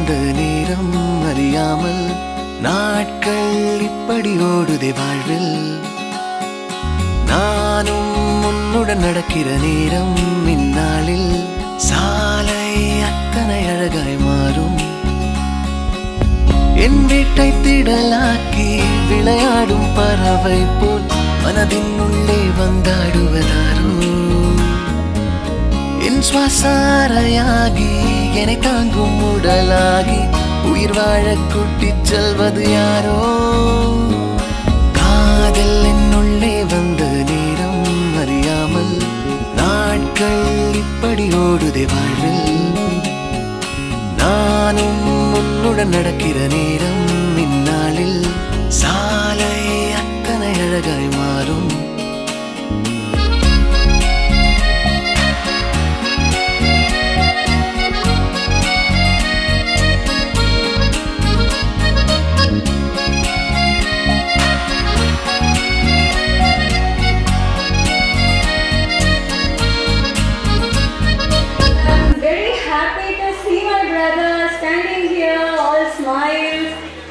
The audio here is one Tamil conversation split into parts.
வந்த நேரம் அறியாமல் நாட்கள் இப்படி ஓடுதே வாழ்வில். நானும் உன்னுடன் நடக்கிற நேரம் இந்நாளில் சாலை அத்தனை அழகாய் மாறும். என் வீட்டை திடலாக்கி விளையாடும் பறவை போல் மனதின் உள்ளே வந்தாடுவதாரோ. என் சுவாசாரையாகி என்னை தாங்கும் உடலாகி உயிர் வாழ கூட்டிச் செல்வது யாரோ. காதல் என்னுள்ளே வந்த நேரம் அறியாமல் நாட்கள் இப்படி ஓடுதே வாழ்வில். நானும் உன்னுடன் நடக்கிற நேரம் இந்நாளில் சாலை அத்தனை அழகாய் மாறும்.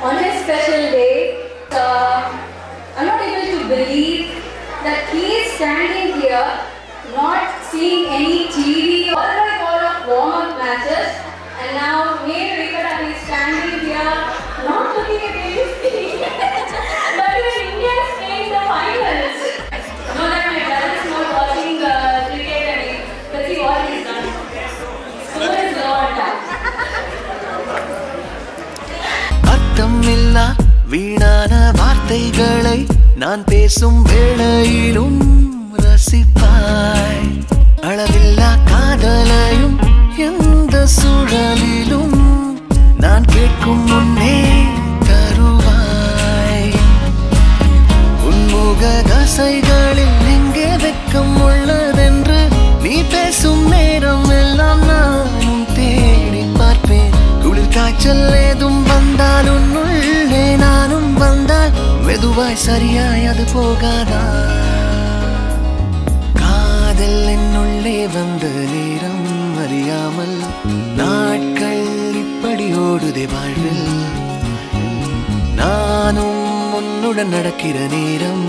On his special day, I'm not able to believe that he is standing here, not seeing any TV or like all of warm-up matches, and now me and Rikata is standing here, not looking at anything, but when India is playing the finals. No, that my brother is not watching cricket and let's see what he's done. So is low on that. அர்த்தமில்லா வீணான வார்த்தைகளை நான் பேசும் வேளையிலும் ரசிப்பாய். அளவில்லா காதலையும் எந்த சூழலிலும் நான் கேட்கும் முன்னே தருவாய். உன்முக தசைகளில் எங்கே வெட்கம் உள்ளதென்று நீ பேசும் நேரம் எல்லாம் நானும் தேடி பார்ப்பேன். குளிர் காய்ச்சல் ஏதும் வந்தால் உன்னுள்ளே நானும் வந்தால் மெதுவாய் சரியாய் அது போகாதா. காதல் என்னுள்ளே வந்த நேரம் அறியாமல் நாட்கள் இப்படி ஓடுதே வாழ்வில். நானும் உன்னுடன் நடக்கிற நேரம்